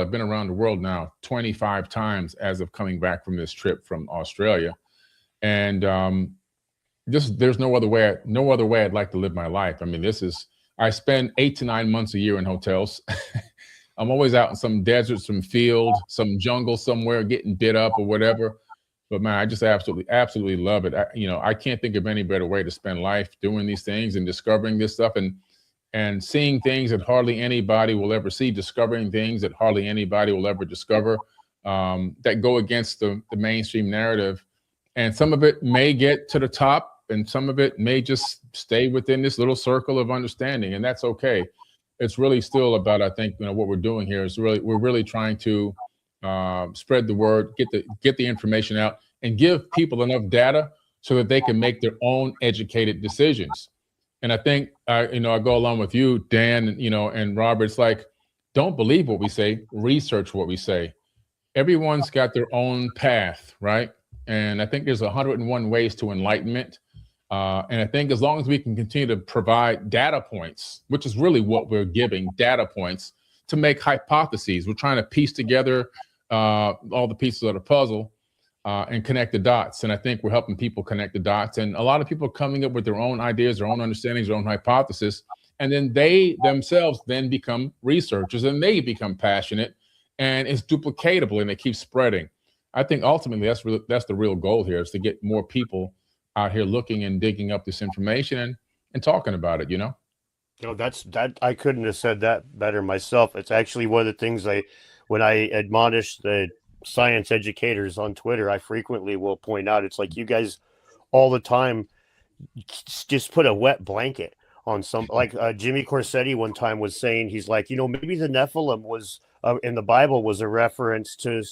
I've been around the world now 25 times as of coming back from this trip from Australia. And just there's no other way I'd like to live my life. I mean, I spend 8 to 9 months a year in hotels. I'm always out in some desert, some field, some jungle somewhere, getting bit up or whatever. But man, I just absolutely love it. I can't think of any better way to spend life doing these things and discovering this stuff and seeing things that hardly anybody will ever see, discovering things that hardly anybody will ever discover, that go against the mainstream narrative. And some of it may get to the top, and some of it may just stay within this little circle of understanding, and that's okay. It's really still about, I think, what we're doing here is we're really trying to spread the word, get the information out, and give people enough data so that they can make their own educated decisions. And I think, I go along with you, Dan, and Robert. It's like, don't believe what we say, research what we say. Everyone's got their own path, right? And I think there's 101 ways to enlightenment. And I think as long as we can continue to provide data points, which is really what we're giving, data points to make hypotheses. We're trying to piece together all the pieces of the puzzle and connect the dots. And I think we're helping people connect the dots. And a lot of people are coming up with their own ideas, their own understandings, their own hypothesis. And then they themselves then become researchers and they become passionate, and it's duplicatable and it keeps spreading. I think ultimately that's the real goal here, is to get more people out here looking and digging up this information and talking about it, That I couldn't have said that better myself. It's actually one of the things when I admonish the science educators on Twitter, I frequently will point out, it's like, you guys all the time just put a wet blanket on some, like Jimmy Corsetti one time was saying, he's like, maybe the Nephilim was in the Bible was a reference to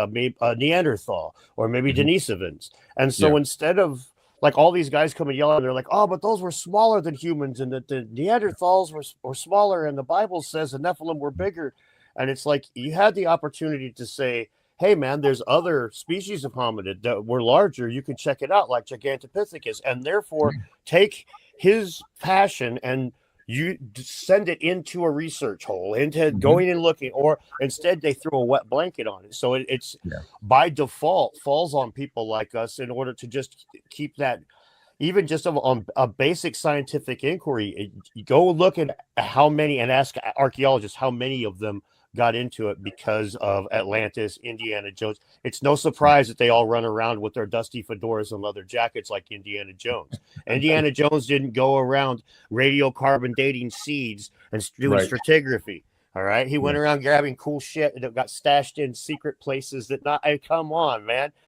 maybe Neanderthal or maybe Denisovans. And so instead of like all these guys come and yell, and they're like, oh, but those were smaller than humans, and that the Neanderthals were smaller, and the Bible says the Nephilim were bigger. And it's like, you had the opportunity to say, hey, man, there's other species of hominid that were larger. You can check it out, like Gigantopithecus, and therefore take his passion and you send it into a research hole, into going and looking, or instead they throw a wet blanket on it. So it's by default falls on people like us in order to just keep that, even just on a basic scientific inquiry. You go look at how many, and ask archaeologists how many of them got into it because of Atlantis, Indiana Jones. It's no surprise that they all run around with their dusty fedoras and leather jackets like Indiana Jones. Indiana Jones didn't go around radiocarbon dating seeds and doing stratigraphy. All right. He went around grabbing cool shit that got stashed in secret places come on, man.